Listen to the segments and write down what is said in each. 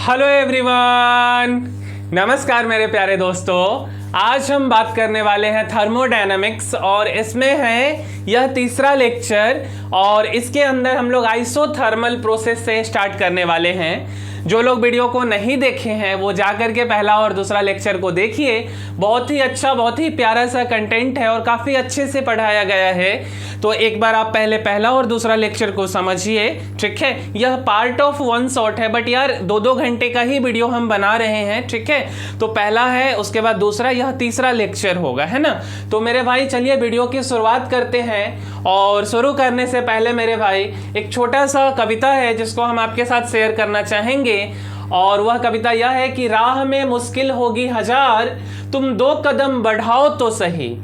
Hello everyone, नमस्कार मेरे प्यारे दोस्तों। आज हम बात करने वाले हैं थर्मोडायनामिक्स और इसमें है यह तीसरा लेक्चर और इसके अंदर हम लोग आइसोथर्मल प्रोसेस से स्टार्ट करने वाले हैं। जो लोग वीडियो को नहीं देखे हैं वो जा कर के पहला और दूसरा लेक्चर को देखिए। बहुत ही अच्छा, बहुत ही प्यारा सा कंटेंट है और काफ़ी अच्छे से पढ़ाया गया है। तो एक बार आप पहले पहला और दूसरा लेक्चर को समझिए, ठीक है। यह पार्ट ऑफ वन शॉट है, बट यार 2-2 घंटे का ही वीडियो हम बना रहे हैं, ठीक है। तो पहला है, उसके बाद दूसरा, यह तीसरा लेक्चर होगा, है ना। तो मेरे भाई चलिए वीडियो की शुरुआत करते हैं। और शुरू करने से पहले मेरे भाई एक छोटा सा कविता है जिसको हम आपके साथ शेयर करना चाहेंगे। और वह कविता यह है कि राह में मुश्किल होगी हजार, तुम 2 कदम बढ़ाओ तो सही,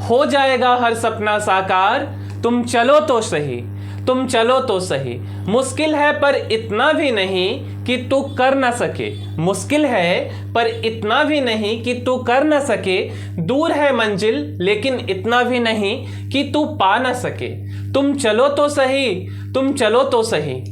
हो जाएगा हर सपना साकार, तुम चलो तो सही, तुम चलो तो सही। मुश्किल है पर इतना भी नहीं कि तू कर ना सके, मुश्किल है पर इतना भी नहीं कि तू कर ना सके, दूर है मंजिल लेकिन इतना भी नहीं कि तू पा ना सके, तुम चलो तो सही, तुम चलो तो सही।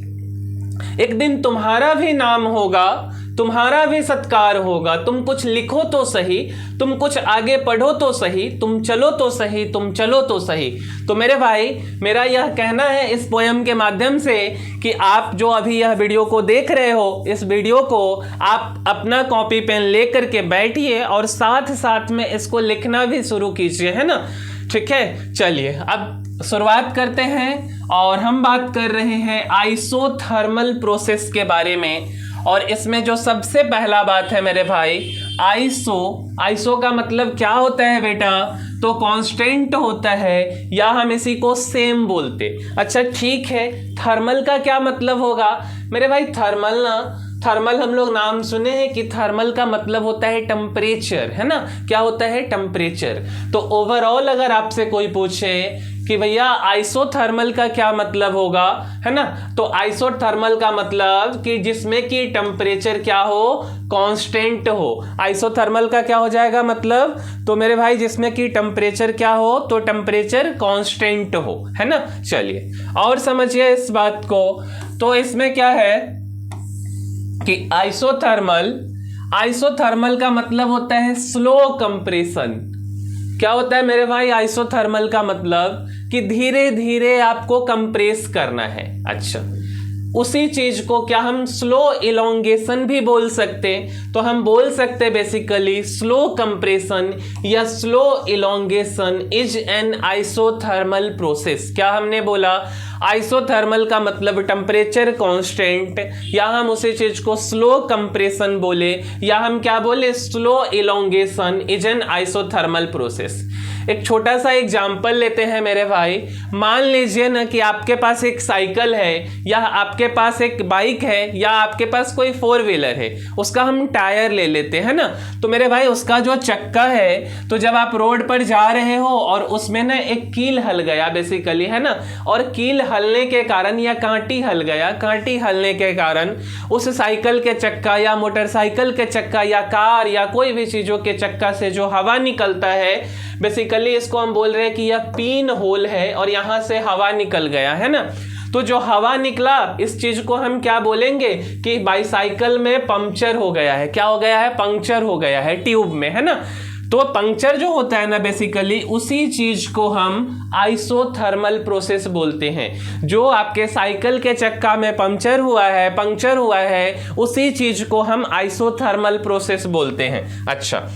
एक दिन तुम्हारा भी नाम होगा, तुम्हारा भी सत्कार होगा, तुम कुछ लिखो तो सही, तुम कुछ आगे पढ़ो तो सही, तुम चलो तो सही, तुम चलो तो सही। तो मेरे भाई मेरा यह कहना है इस पोयम के माध्यम से कि आप जो अभी यह वीडियो को देख रहे हो, इस वीडियो को आप अपना कॉपी पेन लेकर के बैठिए और साथ साथ में इसको लिखना भी शुरू कीजिए, है ना, ठीक है। चलिए अब शुरुआत करते हैं और हम बात कर रहे हैं आइसोथर्मल प्रोसेस के बारे में। और इसमें जो सबसे पहला बात है मेरे भाई, आइसो का मतलब क्या होता है बेटा, तो कांस्टेंट होता है या हम इसी को सेम बोलते। अच्छा ठीक है, थर्मल का क्या मतलब होगा मेरे भाई। थर्मल हम लोग नाम सुने हैं कि थर्मल का मतलब होता है टेम्परेचर, है ना। क्या होता है, टेम्परेचर। तो ओवरऑल अगर आपसे कोई पूछे कि भैया आइसोथर्मल का क्या मतलब होगा, है ना, तो आइसोथर्मल का मतलब कि जिसमें कि टेम्परेचर क्या हो, कांस्टेंट हो। आइसोथर्मल का क्या हो जाएगा मतलब, तो मेरे भाई जिसमें कि टेम्परेचर क्या हो, तो टेम्परेचर कांस्टेंट हो, है ना। चलिए और समझिए इस बात को। तो इसमें क्या है कि आइसोथर्मल का मतलब होता है स्लो कंप्रेशन। क्या होता है मेरे भाई आइसोथर्मल का मतलब कि धीरे धीरे आपको कंप्रेस करना है। अच्छा, उसी चीज को क्या हम स्लो इलोंगेशन भी बोल सकते, तो हम बोल सकते बेसिकली स्लो कंप्रेशन या slow elongation is an isothermal process. क्या हमने बोला, आइसोथर्मल का मतलब टेम्परेचर कांस्टेंट, या हम उसी चीज को स्लो कंप्रेशन बोले, या हम क्या बोले, slow elongation is an isothermal process. एक छोटा सा एग्जाम्पल लेते हैं मेरे भाई। मान लीजिए ना कि आपके पास एक साइकिल है, या आपके पास एक बाइक है, या आपके पास कोई 4 व्हीलर है, उसका हम टायर ले लेते हैं ना। तो मेरे भाई उसका जो चक्का है, तो जब आप रोड पर जा रहे हो और उसमें ना एक कील हल गया बेसिकली, है ना, और कील हलने के कारण या कांटी हल गया, कांटी हलने के कारण उस साइकिल के चक्का या मोटरसाइकिल के चक्का या कार या कोई भी चीज़ों के चक्का से जो हवा निकलता है, बेसिकली इसको हम बोल रहे हैं कि यह पिन होल है और यहां से हवा निकल गया, है ना। तो जो हवा निकला, इस चीज को हम क्या बोलेंगे कि बाईसाइकिल में पंक्चर हो गया है। क्या हो गया है, पंक्चर हो गया है ट्यूब में, है ना। तो पंक्चर जो होता है ना बेसिकली, उसी चीज को हम आइसोथर्मल प्रोसेस बोलते हैं। जो आपके साइकिल के चक्का में पंक्चर हुआ है, उसी चीज को हम आइसोथर्मल प्रोसेस बोलते हैं। अच्छा,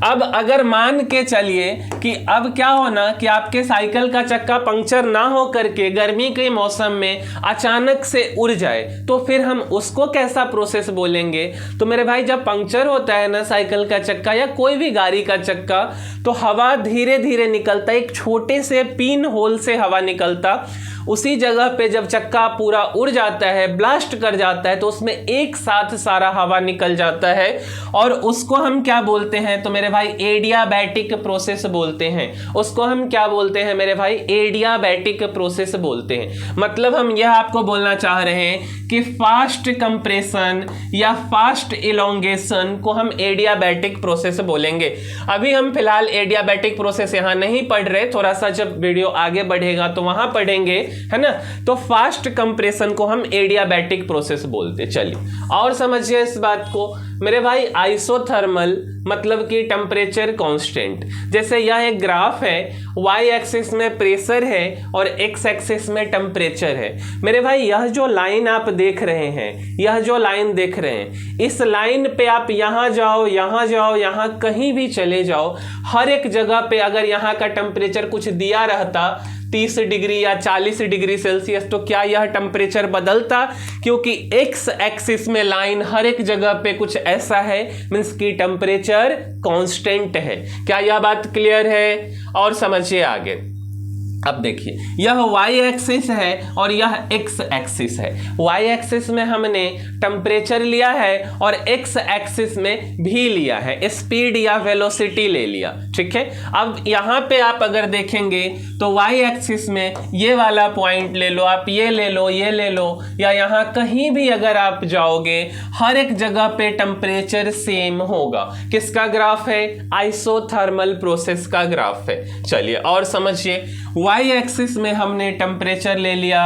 अब अगर मान के चलिए कि अब क्या होना कि आपके साइकिल का चक्का पंक्चर ना हो करके गर्मी के मौसम में अचानक से उड़ जाए, तो फिर हम उसको कैसा प्रोसेस बोलेंगे। तो मेरे भाई जब पंक्चर होता है ना साइकिल का चक्का या कोई भी गाड़ी का चक्का, तो हवा धीरे धीरे निकलता, एक छोटे से पिन होल से हवा निकलता, उसी जगह पे जब चक्का पूरा उड़ जाता है, ब्लास्ट कर जाता है, तो उसमें एक साथ सारा हवा निकल जाता है और उसको हम क्या बोलते हैं, तो मेरे मेरे भाई एडियाबैटिक प्रोसेस बोलते हैं। उसको हम क्या बोलते हैं मेरे भाई? एडियाबैटिक प्रोसेस बोलते हैं। मतलब हम यह आपको बोलना चाह रहे हैं कि फास्ट कंप्रेशन या फास्ट इलोंगेशन को हम एडियाबैटिक प्रोसेस बोलेंगे। अभी हम फिलहाल एडियाबैटिक प्रोसेस यहां नहीं पढ़ रहे, थोड़ा सा जब वीडियो आगे बढ़ेगा तो वहां पढ़ेंगे, है ना। तो फास्ट कंप्रेशन को हम एडियाबैटिक प्रोसेस बोलते। चलिए और समझिए इस बात को मेरे भाई। आइसोथर्मल मतलब कि टेम्परेचर कांस्टेंट। जैसे यह एक ग्राफ है, वाई एक्सिस में प्रेशर है और एक्स एक्सिस में टेम्परेचर है। मेरे भाई यह जो लाइन आप देख रहे हैं, यह जो लाइन देख रहे हैं, इस लाइन पे आप यहाँ जाओ, यहाँ जाओ, यहाँ कहीं भी चले जाओ, हर एक जगह पे अगर यहाँ का टेम्परेचर कुछ दिया रहता 30 डिग्री या 40 डिग्री सेल्सियस, तो क्या यह टेम्परेचर बदलता? क्योंकि एक्स एक्सिस में लाइन हर एक जगह पे कुछ ऐसा है, मींस कि टेम्परेचर कांस्टेंट है। क्या यह बात क्लियर है? और समझिए आगे। अब देखिए यह y एक्सिस है और यह x एक्सिस है। y एक्सिस में हमने टेम्परेचर लिया है और x एक्सिस में भी लिया है, स्पीड या वेलोसिटी ले लिया, ठीक है। अब यहाँ पे आप अगर देखेंगे तो y एक्सिस में ये वाला पॉइंट ले लो आप, ये ले लो, ये ले लो, या यहाँ कहीं भी अगर आप जाओगे हर एक जगह पे टेम्परेचर सेम होगा। किसका ग्राफ है? आइसोथर्मल प्रोसेस का ग्राफ है। चलिए और समझिए, y एक्सिस में हमने टेम्परेचर ले लिया,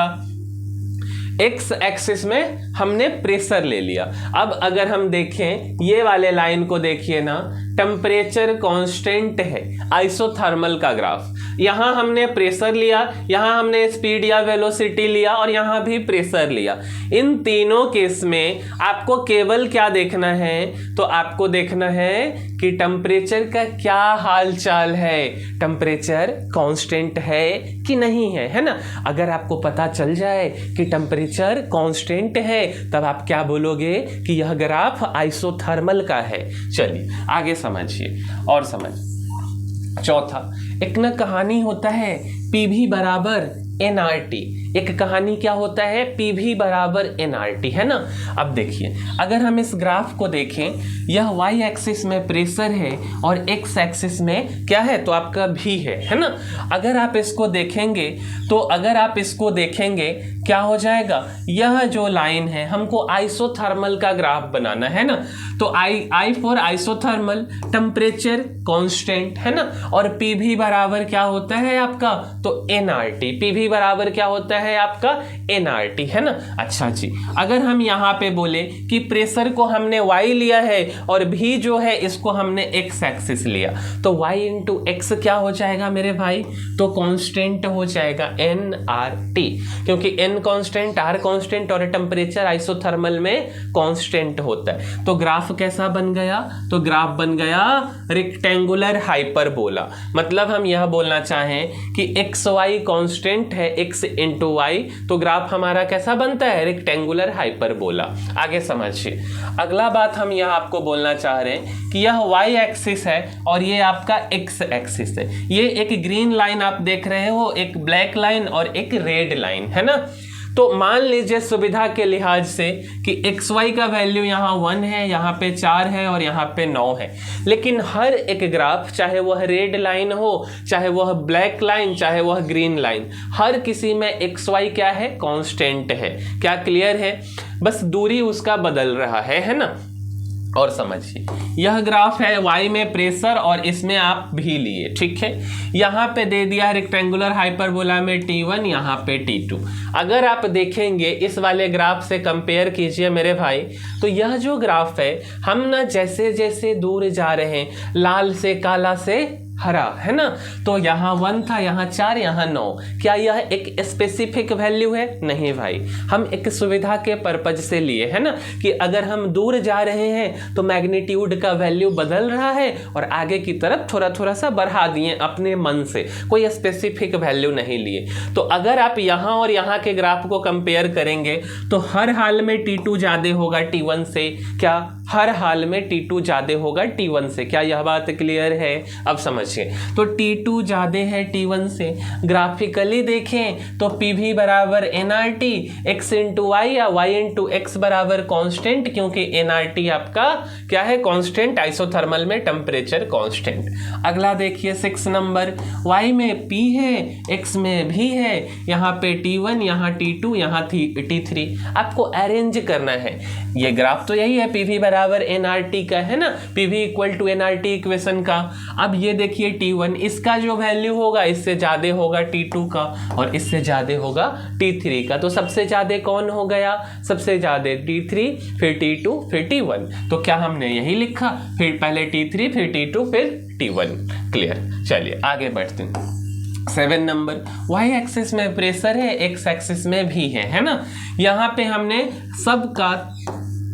एक्स एक्सिस में हमने प्रेशर ले लिया। अब अगर हम देखें ये वाले लाइन को देखिए ना, टेम्परेचर कांस्टेंट है, आइसोथर्मल का ग्राफ। यहाँ हमने प्रेशर लिया, यहाँ हमने स्पीड या वेलोसिटी लिया और यहाँ भी प्रेशर लिया। इन तीनों केस में आपको केवल क्या देखना है? तो आपको देखना है कि टेम्परेचर का क्या हाल चाल है, टेम्परेचर कांस्टेंट है कि नहीं है, है ना। अगर आपको पता चल जाए कि टेम्परेचर कांस्टेंट है, तब आप क्या बोलोगे? कि यह ग्राफ आइसोथर्मल का है। चलिए आगे समझिए और समझ। चौथा, एक ना कहानी होता है PV बराबर NRT। एक कहानी क्या होता है? PV बराबर NRT, है ना। अब देखिए अगर हम इस ग्राफ को देखें, यह y एक्सिस में प्रेशर है और x एक्सिस में क्या है? तो आपका V है ना। अगर आप इसको देखेंगे तो अगर आप इसको देखेंगे क्या हो जाएगा? यह जो लाइन है हमको आइसोथर्मल का ग्राफ बनाना है ना। तो I for isothermal, temperature constant, है ना। और PV बराबर क्या होता है आपका? तो NRT। PV बराबर क्या होता है आपका? NRT, है ना। अच्छा जी, अगर हम यहाँ पे बोले कि प्रेशर को हमने y लिया है और V जो है इसको हमने x एक्सिस लिया, तो y इंटू x क्या हो जाएगा मेरे भाई? तो कांस्टेंट हो जाएगा NRT, क्योंकि n कांस्टेंट, r कांस्टेंट और टेम्परेचर आइसोथर्मल में कांस्टेंट होता है। तो ग्राफ कैसा बन गया? तो ग्राफ बन गया रेक्टेंगुलर हाइपरबोला। मतलब हम यह बोलना चाहें कि xy कांस्टेंट है, x इंटू y, तो ग्राफ हमारा कैसा बनता है? Rectangular hyperbola. आगे समझिए, अगला बात हम यह आपको बोलना चाह रहे हैं कि यह y एक्सिस है और ये आपका x एक्सिस है। ये एक ग्रीन लाइन आप देख रहे हो, एक ब्लैक लाइन और एक रेड लाइन, है ना। तो मान लीजिए सुविधा के लिहाज से कि xy का वैल्यू यहाँ 1 है, यहाँ पे 4 है और यहाँ पे 9 है। लेकिन हर एक ग्राफ, चाहे वह रेड लाइन हो, चाहे वह ब्लैक लाइन, चाहे वह ग्रीन लाइन, हर किसी में xy क्या है? कांस्टेंट है। क्या क्लियर है? बस दूरी उसका बदल रहा है ना। और समझिए, यह ग्राफ है y में प्रेशर और इसमें आप भी लिए, ठीक है। यहाँ पे दे दिया रेक्टेंगुलर हाइपरबोला में T1, यहाँ पे T2। अगर आप देखेंगे इस वाले ग्राफ से कंपेयर कीजिए मेरे भाई, तो यह जो ग्राफ है, हम ना जैसे जैसे दूर जा रहे हैं, लाल से काला से हरा, है ना। तो यहाँ 1 था, यहाँ 4, यहाँ 9। क्या यह एक स्पेसिफिक वैल्यू है? नहीं भाई, हम एक सुविधा के पर्पज से लिए, है ना, कि अगर हम दूर जा रहे हैं तो मैग्नीट्यूड का वैल्यू बदल रहा है और आगे की तरफ थोड़ा थोड़ा सा बढ़ा दिए अपने मन से, कोई स्पेसिफिक वैल्यू नहीं लिए। तो अगर आप यहाँ और यहाँ के ग्राफ को कंपेयर करेंगे तो हर हाल में T2 ज़्यादा होगा T1 से, क्या हर हाल में T2 ज़्यादा होगा T1 से। क्या यह बात क्लियर है? अब समझिए, तो T2 ज़्यादा है T1 से। ग्राफिकली देखें तो PV बराबर nRT, x इंटू वाई या y इंटू एक्स बराबर कॉन्स्टेंट, क्योंकि nRT आपका क्या है? कॉन्स्टेंट, आइसोथर्मल में टेम्परेचर कॉन्स्टेंट। अगला देखिए 6 नंबर, y में P है, x में भी है, यहाँ पे T1, यहाँ T2, यहाँ T3। आपको अरेंज करना है। ये ग्राफ तो यही है PV बराबर nRT का, है ना, PV equal to nRT equation का। अब ये देखिए T1, इसका जो वैल्यू होगा इससे ज़्यादा होगा T2 का और इससे ज़्यादा होगा T3 का। तो सबसे ज़्यादा कौन हो गया? सबसे ज़्यादा T3, फिर T2, फिर T1। तो क्या हमने यही लिखा? फिर पहले T3, फिर T2, फिर T1। क्लियर? चलिए आगे बढ़ते हैं। 7 नंबर, वाई एक्सिस में प्रेशर है, एक्स एक्सिस में भी है ना। यहाँ पे हमने सबका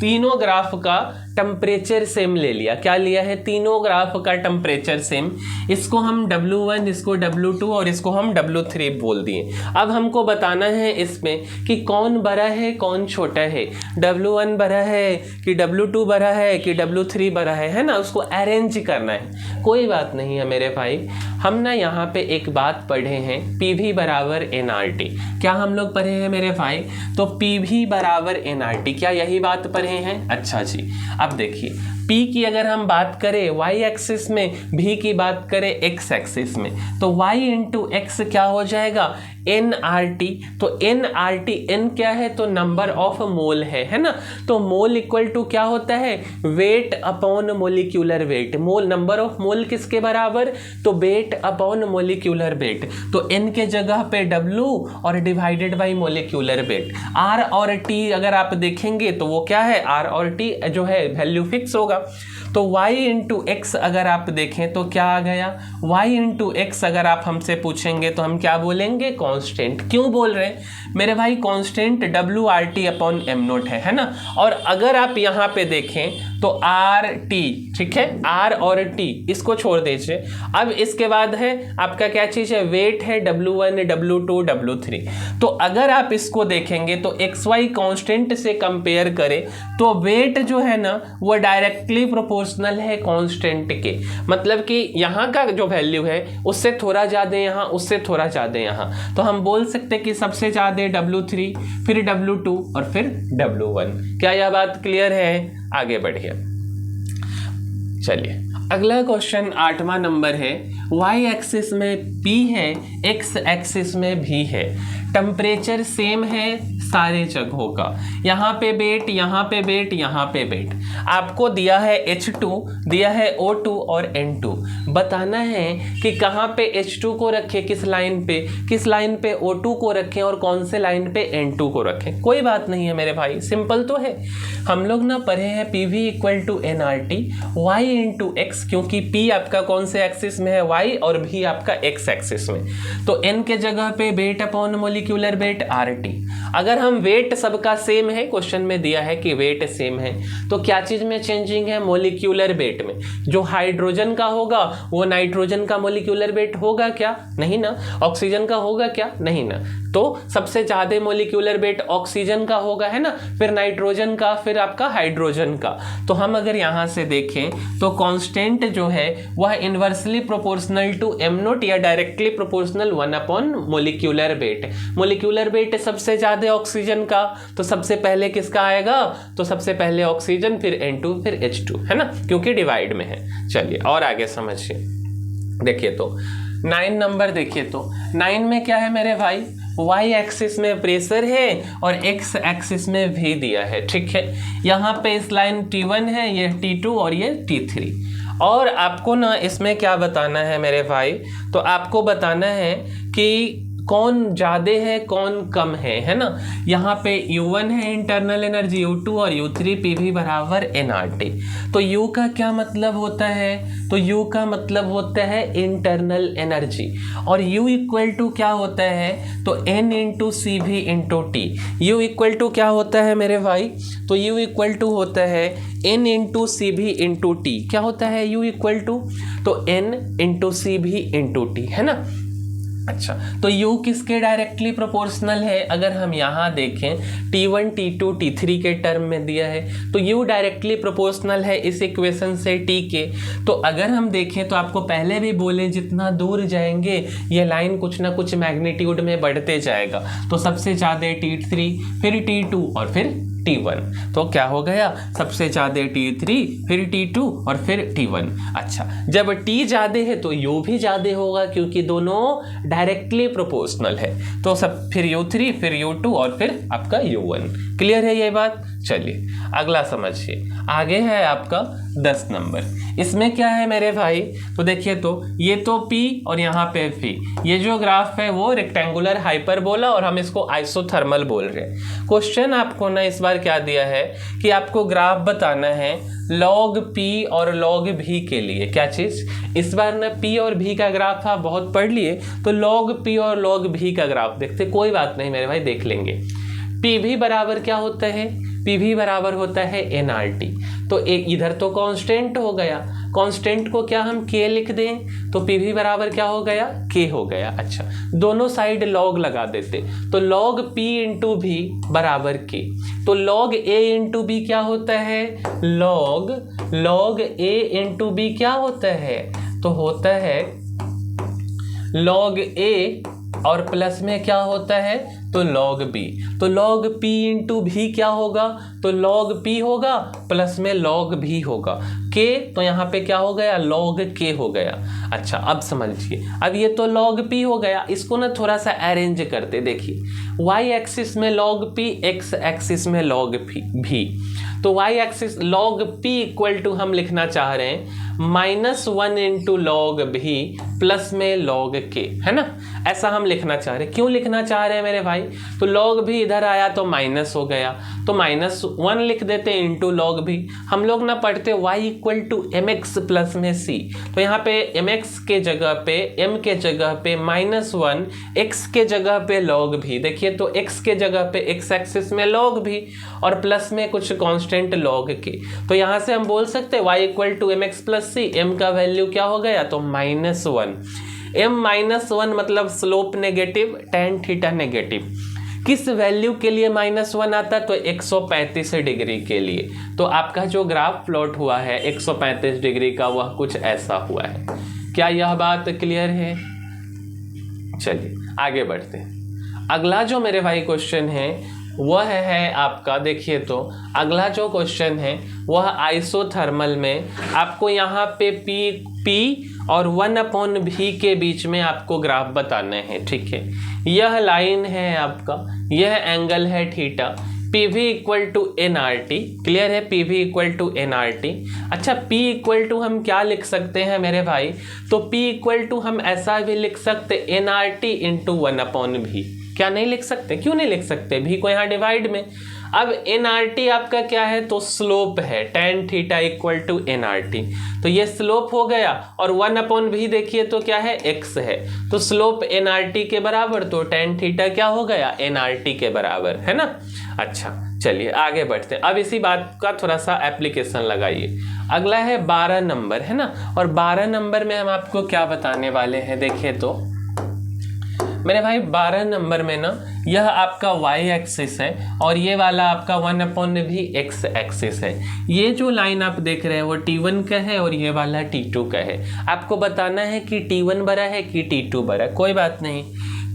तीनों ग्राफ का टेम्परेचर सेम ले लिया। क्या लिया है? तीनों ग्राफ का टेम्परेचर सेम। इसको हम W1, इसको W2 और इसको हम W3 बोल दिए। अब हमको बताना है इसमें कि कौन बड़ा है कौन छोटा है, W1 बड़ा है कि W2 बड़ा है कि W3 बड़ा है ना, उसको अरेंज करना है। कोई बात नहीं है मेरे भाई, हम ना यहाँ पे एक बात पढ़े हैं, PV बराबर nRT। क्या हम लोग पढ़े हैं मेरे भाई? तो PV बराबर nRT, क्या यही बात पढ़े हैं? अच्छा जी। अब देखिए P की अगर हम बात करें y एक्सिस में, V की बात करें x एक्सिस में, तो y इंटू एक्स क्या हो जाएगा? nRT। तो nRT, n क्या है? तो नंबर ऑफ मोल है ना। तो मोल इक्वल टू क्या होता है? Weight upon molecular weight. Mole, number of mole किसके बराबर? तो वेट अपॉन मोलिक्यूलर वेट। तो n के जगह पे W और divided by molecular weight. R और T अगर आप देखेंगे तो वो क्या है? R और T जो है वैल्यू फिक्स होगा। तो y इंटू एक्स अगर आप देखें तो क्या आ गया? y इंटू एक्स अगर आप हमसे पूछेंगे तो हम क्या बोलेंगे? कांस्टेंट। क्यों बोल रहे हैं मेरे भाई? Constant WRT upon m note है ना। और अगर आप यहाँ पे देखें तो RT, ठीक है, R और T इसको छोड़ दीजिए। अब इसके बाद है आपका क्या चीज़ है? वेट है, W1, W2, W3। तो अगर आप इसको देखेंगे तो XY कांस्टेंट से कंपेयर करें तो वेट जो है ना वो डायरेक्टली प्रोपोर्शनल है कांस्टेंट के। मतलब कि यहाँ का जो वैल्यू है उससे थोड़ा ज़्यादा यहाँ, उससे थोड़ा ज़्यादा यहाँ। तो हम बोल सकते हैं कि सबसे ज़्यादा W3, फिर W2 और फिर W1। क्या यह बात क्लियर है? आगे बढ़िए। चलिए अगला क्वेश्चन 8वां नंबर है। y एक्सिस में P है, x एक्सिस में भी है, टेम्परेचर सेम है सारे जगहों का। यहाँ पे वेट, यहाँ पे वेट, यहाँ पे वेट। आपको दिया है H2, दिया है O2 और N2। बताना है कि कहाँ पे H2 को रखें, किस लाइन पे O2 को रखें और कौन से लाइन पे N2 को रखें। कोई बात नहीं है मेरे भाई, सिंपल तो है। हम लोग ना पढ़े हैं PV equal to nRT, y into x, क्योंकि P आपका कौन से एक्सिस में है? y, और V आपका x एक्सिस में। तो n के जगह पे weight upon molecular weight RT। अगर हम वेट सबका सेम है, क्वेश्चन में दिया है कि वेट सेम है, तो क्या चीज में चेंजिंग है? मोलिक्यूलर वेट में। जो हाइड्रोजन का होगा वो नाइट्रोजन का मोलिक्यूलर वेट होगा क्या? नहीं ना। ऑक्सीजन का होगा क्या? नहीं ना। तो सबसे ज्यादा मोलिक्यूलर वेट ऑक्सीजन का होगा, है ना, फिर नाइट्रोजन का, फिर आपका हाइड्रोजन का। तो हम अगर यहाँ से देखें तो कांस्टेंट जो है वह inversely proportional to m not या directly proportional 1 upon molecular weight. Molecular weight सबसे ज्यादा ऑक्सीजन का, तो सबसे पहले किसका आएगा? तो सबसे पहले ऑक्सीजन, फिर N2, फिर H2, है ना, क्योंकि डिवाइड में है। चलिए और आगे समझिए। देखिए तो 9 नंबर देखिए तो 9 में क्या है मेरे भाई? y एक्सिस में प्रेशर है और x एक्सिस में भी दिया है, ठीक है। यहाँ पे इस लाइन T1 है, ये T2 और ये T3। और आपको ना इसमें क्या बताना है मेरे भाई? तो आपको बताना है कि कौन ज़्यादा है कौन कम है ना। यहाँ पे U1 है इंटरनल एनर्जी, U2 और U3, PV बराबर nRT। तो U का क्या मतलब होता है? तो U का मतलब होता है इंटरनल एनर्जी, और U इक्वल टू क्या होता है? तो N into CV into T। U equal to क्या होता है मेरे भाई? तो U इक्वल टू होता है N into CV into T। क्या होता है U इक्वल टू? तो N into CV into T, है ना। अच्छा, तो u किसके डायरेक्टली प्रोपोर्शनल है? अगर हम यहाँ देखें t1 t2 t3 के टर्म में दिया है तो u डायरेक्टली प्रोपोर्शनल है इस इक्वेशन से t के। तो अगर हम देखें तो आपको पहले भी बोले जितना दूर जाएंगे ये लाइन कुछ ना कुछ मैग्नीट्यूड में बढ़ते जाएगा। तो सबसे ज़्यादा t3, फिर t2 और फिर t1। तो क्या हो गया? सबसे ज़्यादा t3, फिर t2 और फिर t1। अच्छा, जब t ज़्यादा है तो u भी ज़्यादा होगा क्योंकि दोनों डायरेक्टली प्रोपोर्शनल है। तो सब फिर u3, फिर u2 और फिर आपका u1। क्लियर है ये बात? चलिए अगला समझिए। आगे है आपका 10 नंबर। इसमें क्या है मेरे भाई? तो देखिए, तो ये तो P और यहाँ पे P, ये जो ग्राफ है वो रेक्टेंगुलर हाइपरबोला और हम इसको आइसोथर्मल बोल रहे हैं। क्वेश्चन आपको ना इस बार क्या दिया है कि आपको ग्राफ बताना है log P और log V के लिए। क्या चीज़? इस बार ना P और V का ग्राफ आप बहुत पढ़ लिए, तो log P और log V का ग्राफ देखते। कोई बात नहीं मेरे भाई, देख लेंगे। PV बराबर क्या होता है? PV बराबर होता है NRT। तो एक इधर तो कांस्टेंट हो गया, कांस्टेंट को क्या हम K लिख दें? तो PV बराबर क्या हो गया? K हो गया। अच्छा, दोनों साइड log लगा देते, तो log P इंटू V बराबर K। तो log A इंटू B क्या होता है? log A इंटू B क्या होता है? तो होता है log A और प्लस में क्या होता है? तो log B। तो log P इंटू भी क्या होगा? तो log P होगा, प्लस में log भी होगा। K तो यहाँ पे क्या हो गया? log K हो गया। अच्छा, अब समझिए, अब ये तो log P हो गया, इसको ना थोड़ा सा अरेंज करते। देखिए, y एक्सिस में log P, x एक्सिस में log V। तो y axis log P equal to हम लिखना चाह रहे हैं -1 इंटू log V प्लस में log K, है ना? ऐसा हम लिखना चाह रहे हैं। क्यों लिखना चाह रहे हैं मेरे भाई? तो log V इधर आया तो माइनस हो गया, तो -1 लिख देते इंटू log V। हम लोग ना पढ़ते y equal to mx plus में c। तो यहाँ पे mx के जगह पे, m के जगह पे -1, x के जगह पे log V। देखिए, तो x के जगह पे x एक्सिस में log V और प्लस में कुछ कांस्टेंट log K। तो यहाँ से हम बोल सकते हैं y equal to mx plus c। m का वैल्यू क्या हो गया? तो -1। m-1 मतलब slope negative, tan theta negative. किस वैल्यू के लिए -1 आता? तो 135 डिग्री के लिए। तो आपका जो ग्राफ प्लॉट हुआ है 135 डिग्री का, वह कुछ ऐसा हुआ है। क्या यह बात क्लियर है? चलिए आगे बढ़ते हैं। अगला जो मेरे भाई क्वेश्चन है वह है आपका, देखिए तो अगला जो क्वेश्चन है वह आइसोथर्मल में आपको यहाँ पे P और 1/V के बीच में आपको ग्राफ बताना है। ठीक है, यह लाइन है आपका, यह एंगल है theta. PV equal to NRT। Clear है? PV equal to NRT। अच्छा, P इक्वल टू हम क्या लिख सकते हैं मेरे भाई? तो P इक्वल टू हम ऐसा भी लिख सकते NRT इंटू 1/V। क्या नहीं लिख सकते? क्यों नहीं लिख सकते? भी को यहाँ डिवाइड में। अब NRT आपका क्या है? तो स्लोप है, tan theta equal to NRT। तो ये स्लोप हो गया और 1/V देखिए तो क्या है? x है। तो स्लोप NRT के बराबर, तो tan थीटा क्या हो गया? NRT के बराबर, है ना? अच्छा, चलिए आगे बढ़ते हैं। अब इसी बात का थोड़ा सा एप्लीकेशन लगाइए। अगला है 12 नंबर, है ना? और 12 नंबर में हम आपको क्या बताने वाले हैं? देखिए तो मेरे भाई 12 नंबर में ना यह आपका y एक्सिस है और ये वाला आपका 1/V x एक्सिस है। ये जो लाइन आप देख रहे हैं वो t1 का है और ये वाला t2 का है। आपको बताना है कि t1 बड़ा है कि t2 बड़ा है। कोई बात नहीं,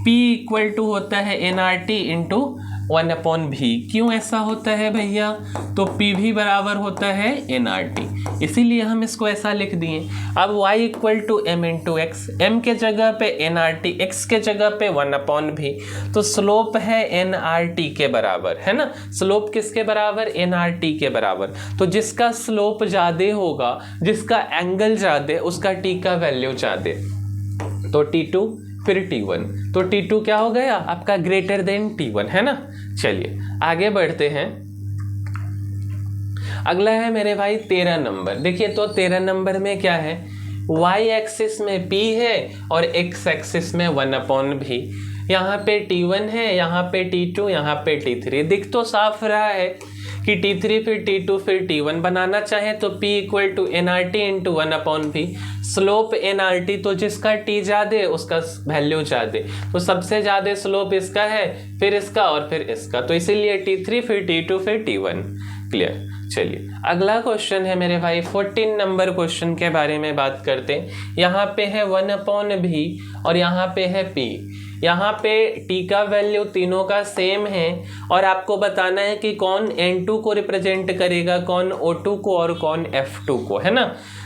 P इक्वल टू होता है NRT इंटू 1/V। क्यों ऐसा होता है भैया? तो PV बराबर होता है NRT, इसीलिए हम इसको ऐसा लिख दिए। अब y equal to m into x, m के जगह पे NRT, x के जगह पे 1/V। तो स्लोप है NRT के बराबर, है ना? स्लोप किसके बराबर? NRT के बराबर। तो जिसका स्लोप ज़्यादा होगा, जिसका एंगल ज़्यादा, उसका t का वैल्यू ज़्यादा। तो T2 फिर T1, तो T2 क्या हो गया? आपका ग्रेटर देन T1, है ना? चलिए आगे बढ़ते हैं। अगला है मेरे भाई 13 नंबर। देखिए तो 13 नंबर में क्या है? y एक्सिस में P है और x एक्सिस में 1/V। यहाँ पे T1 है, यहाँ पे T2, यहाँ पे T3। दिख तो साफ रहा है कि T3 फिर T2 फिर T1 बनाना चाहे तो P equal to nRT into 1/V। Slope nRT तो जिसका T ज़्यादा उसका वैल्यू ज़्यादा, तो सबसे ज़्यादा स्लोप इसका है, फिर इसका और फिर इसका, तो इसीलिए T3 फिर T2 फिर T1। क्लियर। चलिए अगला क्वेश्चन है मेरे भाई 14 नंबर क्वेश्चन के बारे में बात करते हैं। यहाँ पे है 1/V और यहाँ पे है P। यहाँ पे T का वैल्यू तीनों का सेम है और आपको बताना है कि कौन N2 को रिप्रेजेंट करेगा, कौन O2 को और कौन F2 को, है ना।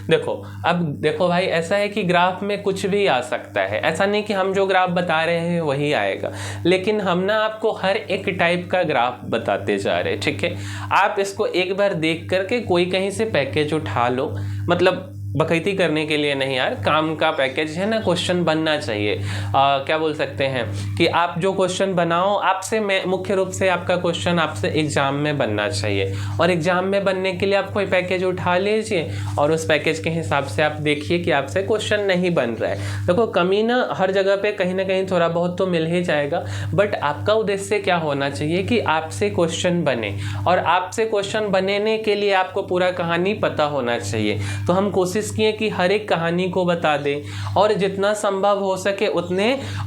देखो अब देखो भाई, ऐसा है कि ग्राफ में कुछ भी आ सकता है, ऐसा नहीं कि हम जो ग्राफ बता रहे हैं वही आएगा, लेकिन हम ना आपको हर एक टाइप का ग्राफ बताते जा रहे हैं, ठीक है। आप इसको एक बार देख करके कोई कहीं से पैकेज उठा लो, मतलब बकैती करने के लिए नहीं यार, काम का पैकेज है ना, क्वेश्चन बनना चाहिए। क्या बोल सकते हैं कि आप जो क्वेश्चन बनाओ आपसे मुख्य रूप से आपका क्वेश्चन आपसे एग्जाम में बनना चाहिए, और एग्जाम में बनने के लिए आप कोई पैकेज उठा लीजिए और उस पैकेज के हिसाब से आप देखिए कि आपसे क्वेश्चन नहीं बन रहा है। देखो कमी ना हर जगह पे कहीं ना कहीं थोड़ा बहुत तो मिल ही जाएगा, बट आपका उद्देश्य क्या होना चाहिए कि आपसे क्वेश्चन बने, और आपसे क्वेश्चन बनने के लिए आपको पूरा कहानी पता होना चाहिए। तो हम कोशिश किए कि हर एक कहानी को बता दें, और जितना संभव हो सके उतने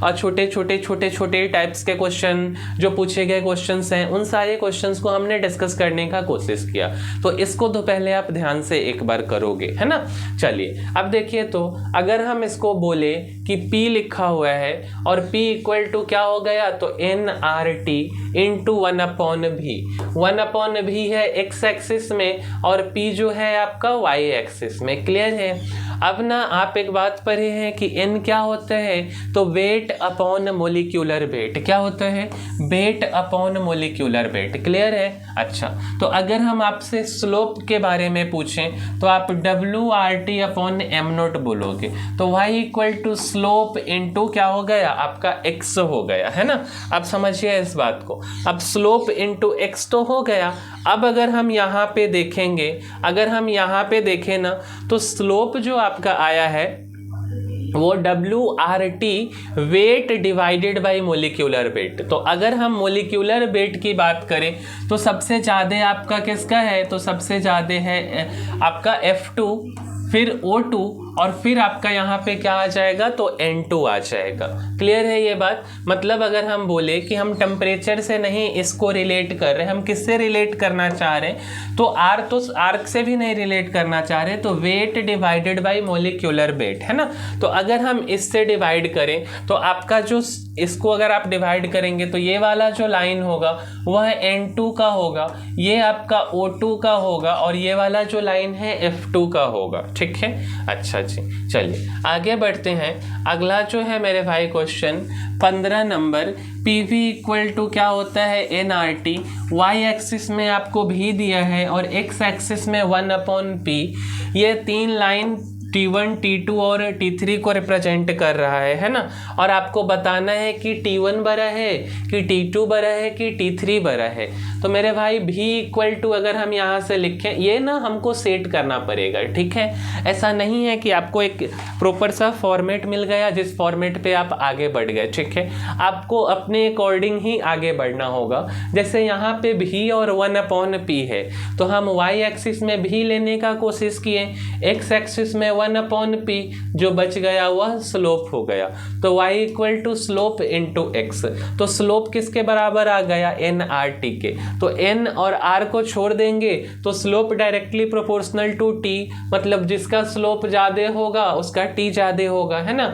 छोटे छोटे टाइप्स के क्वेश्चन जो पूछे गए क्वेश्चंस हैं उन सारे क्वेश्चंस को हमने डिस्कस करने का कोशिश किया। तो इसको तो पहले आप ध्यान से एक बार करोगे, है ना। चलिए अब देखिए, तो अगर हम इसको बोले कि P लिखा हुआ है और P इक्वल टू क्या हो गया, तो nRT इंटू 1/V। 1/V है x एक्सिस में और P जो है आपका y एक्सिस में। क्लियर है। अब ना आप एक बात पढ़े हैं कि n क्या होता है, तो वेट अपॉन मोलिक्यूलर वेट। क्या होता है, weight upon molecular weight. Clear है। अच्छा, तो अगर हम आपसे स्लोप के बारे में पूछें तो आप WRT अपॉन m0 बोलोगे, तो y equal to slope into क्या हो गया आपका x हो गया, है ना। अब समझिए इस बात को, अब स्लोप इंटू x तो हो गया। अब अगर हम यहाँ पे देखेंगे, अगर हम यहाँ पे देखें ना, तो स्लोप जो आपका आया है वो WRT weight divided by molecular weight. तो अगर हम मोलिक्यूलर वेट की बात करें तो सबसे ज़्यादा आपका किसका है, तो सबसे ज़्यादा है आपका F2, फिर O2 और फिर आपका यहाँ पे क्या आ जाएगा, तो N2 आ जाएगा। क्लियर है ये बात। मतलब अगर हम बोले कि हम टेम्परेचर से नहीं इसको रिलेट कर रहे, हम किससे रिलेट करना चाह रहे हैं, तो आर्क से भी नहीं रिलेट करना चाह रहे, तो weight divided by molecular weight, है ना। तो अगर हम इससे डिवाइड करें तो आपका जो इसको अगर आप डिवाइड करेंगे तो ये वाला जो लाइन होगा वह N2 का होगा, ये आपका O2 का होगा, और ये वाला जो लाइन है F2 का होगा। ठीक है। अच्छा जी, चलिए आगे बढ़ते हैं। अगला जो है मेरे भाई question 15 number, PV equal to क्या होता है, nRT। y एक्सिस में आपको भी दिया है और x एक्सिस में 1/P। ये तीन लाइन T1, T2 और T3 को रिप्रेजेंट कर रहा है ना। और आपको बताना है कि T1 बड़ा है कि T2 बड़ा है कि T3 बड़ा है। तो मेरे भाई भी इक्वल टू अगर हम यहाँ से लिखें, ये ना हमको सेट करना पड़ेगा, ठीक है। ऐसा नहीं है कि आपको एक प्रॉपर सा फॉर्मेट मिल गया जिस फॉर्मेट पे आप आगे बढ़ गए, ठीक है। आपको अपने अकॉर्डिंग ही आगे बढ़ना होगा। जैसे यहाँ पे भी और 1/P है, तो हम y एक्सिस में भी लेने का कोशिश किए, x एक्सिस में 1/P, जो बच गया वह स्लोप हो गया। तो y equal to slope into x। तो स्लोप किसके बराबर आ गया, nRT के। तो n और r को छोड़ देंगे तो slope directly proportional to t, मतलब जिसका स्लोप ज़्यादा होगा उसका t ज़्यादा होगा, है ना।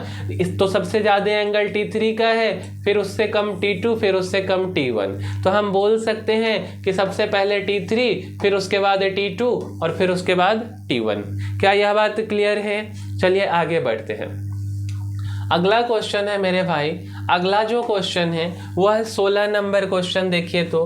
तो सबसे ज़्यादा एंगल T3 का है, फिर उससे कम T2, फिर उससे कम T1। तो हम बोल सकते हैं कि सबसे पहले T3, फिर उसके बाद T2 और फिर उसके बाद T1। क्या यह बात क्लियर है। चलिए आगे बढ़ते हैं। अगला क्वेश्चन है मेरे भाई, अगला जो क्वेश्चन है वह 16 नंबर क्वेश्चन। देखिए तो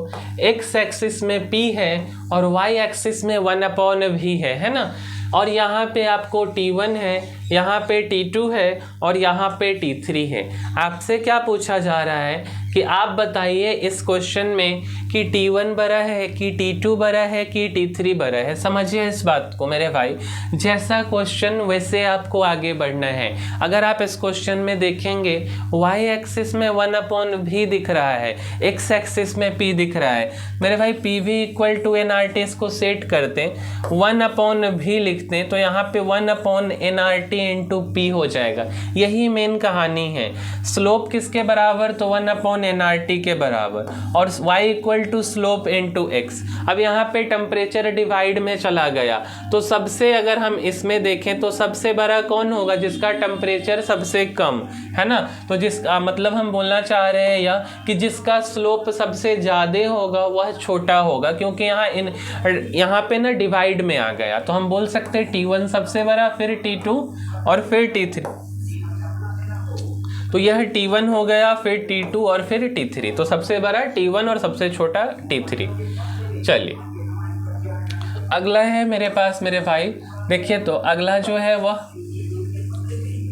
x एक्सिस में P है और y एक्सिस में 1/V है ना। और यहाँ पे आपको T1 है, यहाँ पे T2 है और यहाँ पे T3 है। आपसे क्या पूछा जा रहा है कि आप बताइए इस क्वेश्चन में कि T1 बड़ा है कि T2 बड़ा है कि T3 बड़ा है। समझिए इस बात को मेरे भाई, जैसा क्वेश्चन वैसे आपको आगे बढ़ना है। अगर आप इस क्वेश्चन में देखेंगे y एक्सिस में 1/v दिख रहा है, x एक्सिस में p दिख रहा है मेरे भाई। PV इक्वल टू nRT, इसको सेट करते हैं 1/v लिखते हैं तो यहाँ पे 1/nRT इंटू p हो जाएगा। यही मेन कहानी है। स्लोप किसके बराबर, तो 1/nRT के बराबर, और y equal to slope into x। अब यहाँ पे टेम्परेचर डिवाइड में चला गया तो सबसे, अगर हम इसमें देखें तो सबसे बड़ा कौन होगा, जिसका टेम्परेचर सबसे कम है ना। तो जिसका मतलब हम बोलना चाह रहे हैं या कि जिसका स्लोप सबसे ज़्यादा होगा वह छोटा होगा, क्योंकि यहाँ पे ना डिवाइड में आ गया। तो हम बोल सकते हैं T1 सबसे बड़ा, फिर T2 और फिर T3। तो यह T1 हो गया, फिर T2 और फिर T3। तो सबसे बड़ा T1 और सबसे छोटा T3। चलिए अगला है मेरे पास मेरे भाई, देखिए तो अगला जो है वह